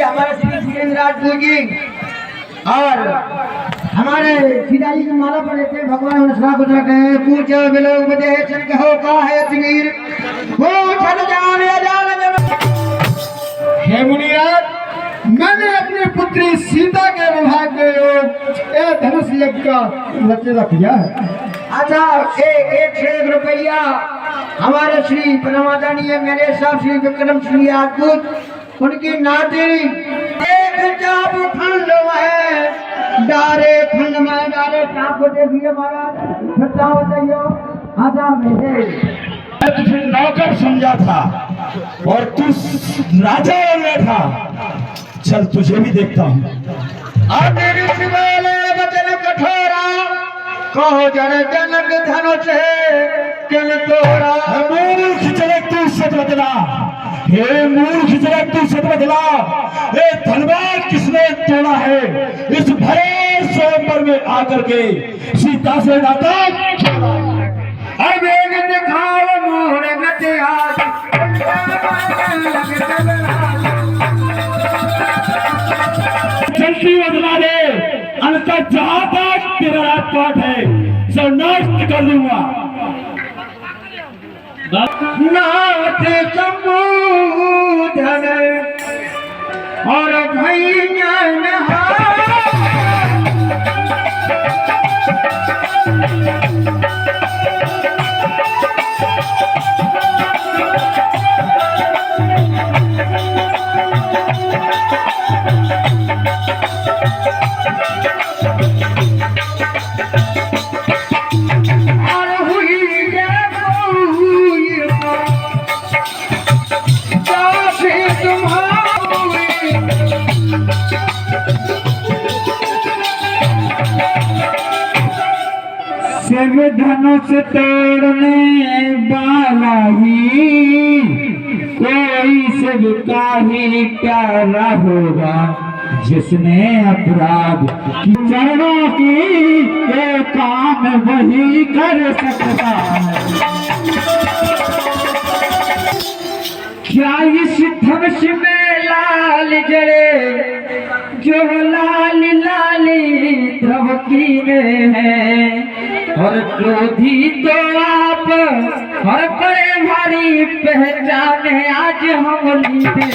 हमारे श्री वीरेंद्र राजपूत जी और हमारे सीता जी की माला पड़े थे। भगवान उनका कुछ रखे पूछ बिलो उपदेशन कहो का है तवीर वो छल जान जान। हे मुनिराज, मैंने अपनी पुत्री सीता के विवाह के योग धनुष यज्ञ का लचीला किया है। अच्छा, एक से 1 रुपया हमारे श्री परमादरणीय मेरे साहब श्री विक्रम सिंह राजपूत उनकी नाती एक चाप खंड है डारे खंड में डारे चाप को देखिए महाराज बताओ बताइयो। अच्छा मेरे मैं तुझे नौकर समझा था और तू राजा बन बैठा। चल तुझे भी देखता हूँ। आदि शिवाले बचन कठोरा कहो जन जनक धनुष किल तोड़ा। मूर्ख जनक तू सत बदला, हे मूर्ख जनक तू सत बदला। हे धनबाद किसने तोड़ा है? इस भरे स्वयंवर में आकर के सीता से नाता छोड़ा। वेग दिखाओ मोर गति आज जल्दी बदला दे, अंतर जहां तक तेरा राजपाट है सब नष्ट कर दूंगा। नाथ संबोधन और भैया सब धनुष तोड़ने वाला ही कोई सबका ही प्यारा होगा जिसने अपराध की चरणों की ये काम वही कर सकता है। क्या इस धनुष में लाल जड़े जो लाल लाली धमकीने हैं और क्रोधी तो आप हर बड़े भारी पहचाने आज हम लीते।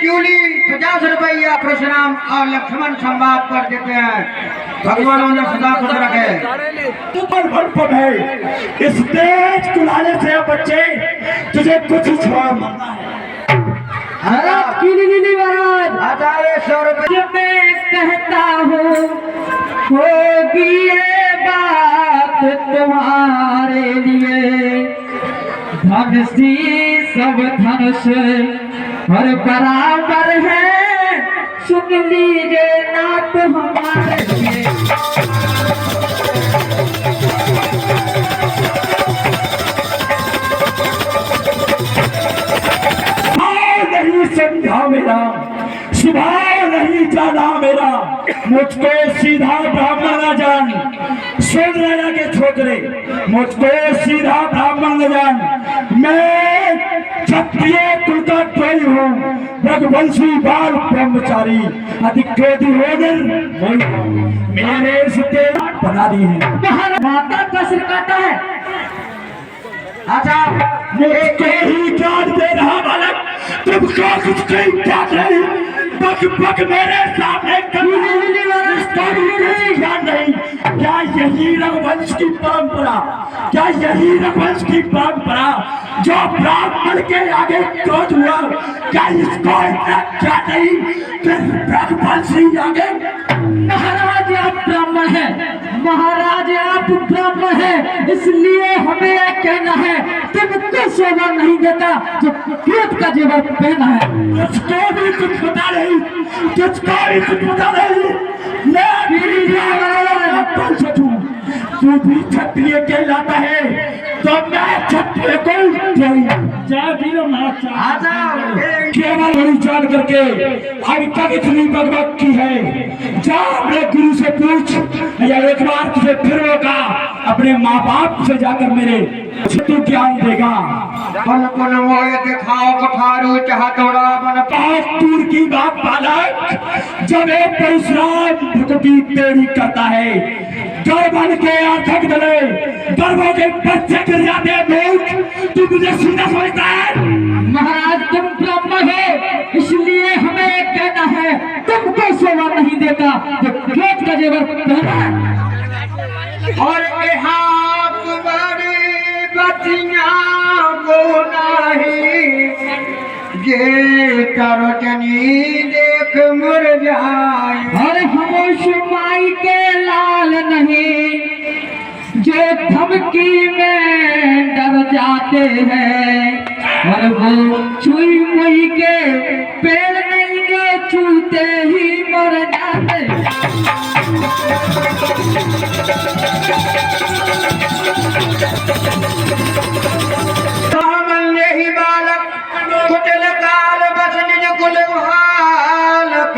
जूली 50 रुपया परशुराम और लक्ष्मण संवाद कर देते हैं। भगवान ने सदा खुश रखे। ऊपर भटपट है इस तेज कुल्हाड़े से बच्चे तुझे कुछ छोड़ मरना है। महाराज लीली महाराज 100 रुपये मैं कहता हूँ होगी ये बात तुम्हारे लिए। धनुषी सब धनुष और बराबर है सुन लीजिए ना तो हमारे लिए। नहीं समझा मेरा स्वभाव नहीं जाना मेरा, मुझको सीधा ब्राह्मण न जान। सुन लेना के छोकरे, मुझको सीधा ब्राह्मण न जान। मैं क्षत्रिय कुल का कोई हूँ, रघुवंशी बाल ब्रह्मचारी, अधिक क्रोधी होकर मेरे सिद्धे बना दी है। माता का सिर काटा है। अच्छा मुझको ही ज्ञान दे रहा बालक, तुमको कुछ नहीं ज्ञान नहीं। बक बक मेरे सामने ज्ञान नहीं। क्या यही रघुवंश की परंपरा, क्या यही रघुवंश की परंपरा जो ब्राह्मण के आगे क्रोध हुआ, क्या इसको इतना क्या नहीं कि रघुवंशी आगे। महाराज आप ब्राह्मण हैं, महाराज आप ब्राह्मण हैं, इसलिए हमें यह कहना है तुमको शोभा नहीं देता जो क्रोध का जेवर पहना है। तुझको भी कुछ पता नहीं, तुझको भी कुछ पता नहीं। तू भी क्षत्रिय कहलाता है तो मैं क्षत्रिय को कोई चाय पी लो ना, आ जाओ। केवल बड़ी जान करके अभी तक इतनी बकबक की है। जा अपने गुरु से पूछ, या एक बार तुझे फिर होगा अपने माँ बाप से जाकर मेरे तू ज्ञान देगा। पन पन मोय दिखाओ कठारू चाह तोड़ा बन पाँच दूर की बात बालक, जब एक परशुराम भुकटी तेरी करता है, गर्भन के आर्थक डले, गर्भों के बच्चे गिर जाते हैं। मूर्ख, तू मुझे सीधा समझता है? महाराज तुम ब्राह्मण हो, इसलिए हमें एक कहना है, तुमको शोभा नहीं देता जो खेत का जेवर पहना है। और यहाँ तुम्हारी बतियाँ को नहीं, जे तरचनी देख मर जाए। और खामोश माई के लाल नहीं, जो धमकी में डर जाते हैं। और वो छुई मुई के पेड़ नहीं, जो छूते ही मर जाते। सामान्य ही बालक कुटिल काल बस निज कुल बालक।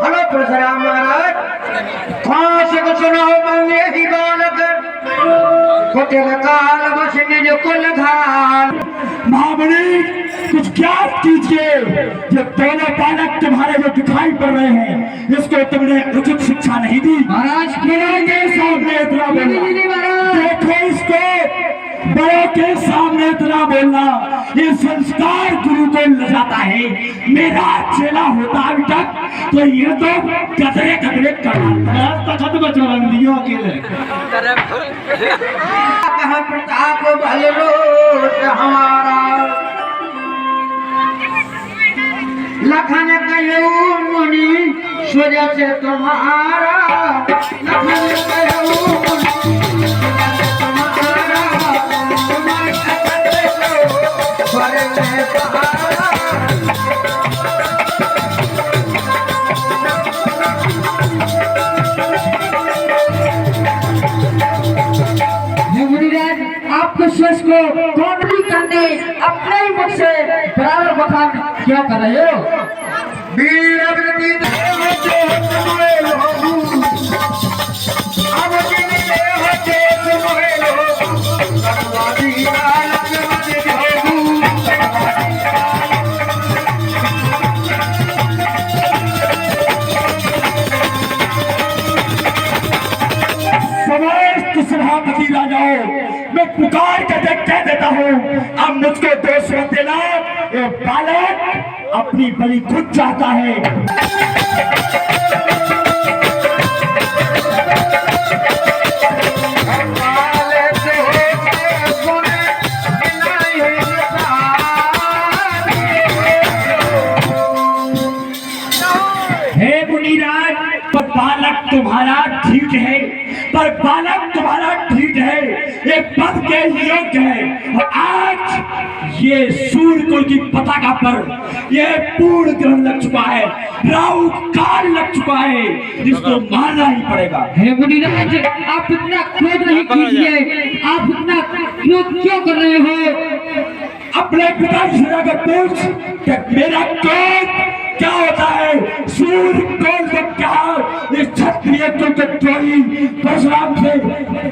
हेलो परशुराम महाराज, कौन से को सुनो मान्य ही बालक, कुटिल काल बस निज कुल घाल। महाबली कुछ ज्ञात कीजिए, ये दोनों बालक तुम्हारे जो दिखाई पड़ रहे हैं, इसको तुमने उचित शिक्षा नहीं दी। महाराज बड़ों के सामने इतना बोलना, देखो इसको, बड़ों के सामने इतना बोलना, ये संस्कार गुरु को लजाता है। मेरा चेला होता अभी तक तो ये तो कतरे कतरे तखत बचवन दियो अकेले। कहाँ प्रताप भलरोट हमारा, लखन कयो मुनि सूर्य से तुम्हारा। लखन कयो मुनि सूर्य से तुम्हारा, तुम्हारे खतरे को स्वर में सहारा। मुनिराज, आपके शेष को कौन भी करने अपने ही मुख से बराबर बखान क्यों कर रहे हो? वीर वृद्धि देव जो तुम्हारे लोगू, अब जिन देव जो तुम्हारे लोगू, सर्वाधि बालक मत जोगू। समस्त सभापति राजाओं, मैं पुकार कर कह देता हूँ, अब मुझको दोष मत देना। ये बालक अपनी बलि खुद चाहता है। हे मुनिराज, पर बालक तुम्हारा ठीक है, पर बालक तुम्हारा ठीक है, ये पद के योग्य है। और आज ये सूर्य कुल की पताका पर ये पूर्ण ग्रहण लग चुका है, राहु काल लग चुका है, जिसको मारना ही पड़ेगा। हे मुनिराज, आप इतना क्रोध नहीं कीजिए, आप इतना क्रोध क्यों कर रहे हो? अपने पिताजी से जाकर पूछ कि मेरा क्रोध क्या होता है। सूर्य कौन से क्या इस क्षत्रिय को द्रोही परशुराम से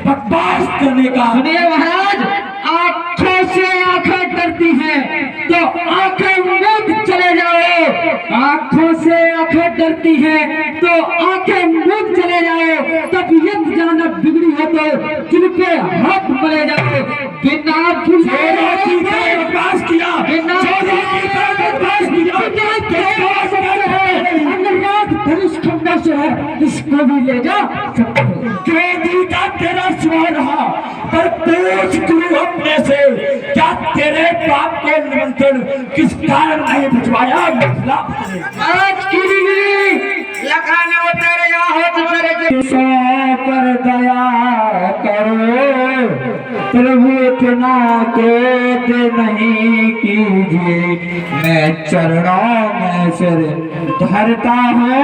बकवास करने का। सुनिए महाराज, आंखों से आंखें डरती हैं तो आंखें मूंद चले जाओ। आंखों से आंखें डरती हैं तो आंखें मूंद चले जाओ। तब यद जाना बिगड़ी हो तो दिल पे हाथ मरे जाओ। बिना बकवास किया, धनुष खंडा से है, इसको भी ले जा सकते हो। क्रोधी का तेरा स्वर रहा, पर पूछ गुरु अपने से, क्या तेरे बाप को निमंत्रण किस कारण नहीं भिजवाया? आज की लखन उतर या हो तुझे सो पर दया करो प्रभु, इतना क्रोध नहीं कीजिए। मैं चरणों में सिर धरता हूँ,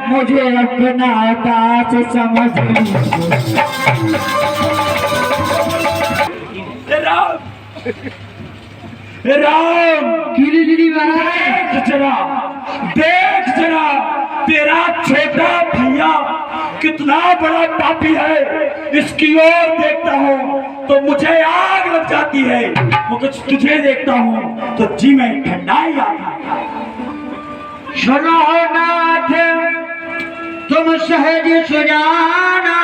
मुझे अपना दास समझ लीजिए। राम गिरी महाराज देख जरा तेरा छोटा भैया कितना बड़ा पापी है। इसकी ओर देखता हूँ तो मुझे आग लग जाती है, मगर तुझे देखता हूँ तो जी में ठंडाई आती है। सुनो नाथ तुम सहज सुजाना,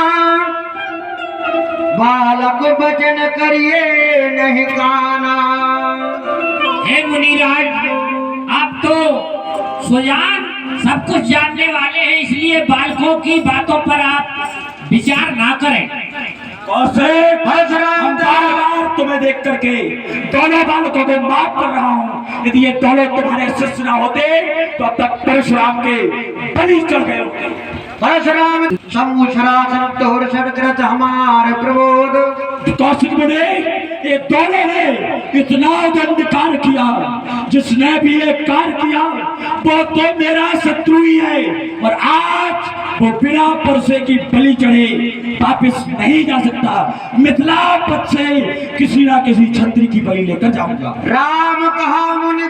बालक वचन करिए नहीं काना। हे मुनिराज, आप तो सुजान सब कुछ जानने वाले हैं, इसलिए बालकों की बातों पर आप विचार ना करें। कौशिक, हम बार-बार तुम्हें देख करके दोनों बालकों को माफ कर रहा हूँ। यदि ये दोनों तुम्हारे शिष्य न होते तो अब तक परशुराम के बलि चढ़ गए होते। परशुराम सम्मुशरासन तोर सदकृत हमारे प्रबोध। कौशिक मुनि, ये दोनों ने इतना गंद कार्य किया, जिसने भी ये कार्य किया वो तो मेरा शत्रु ही है, और आज वो बिना परसे की बलि चढ़े वापिस नहीं जा सकता। मिथिला पथ से किसी ना किसी छत्री की बलि लेकर जाऊंगा। राम कहा मुनि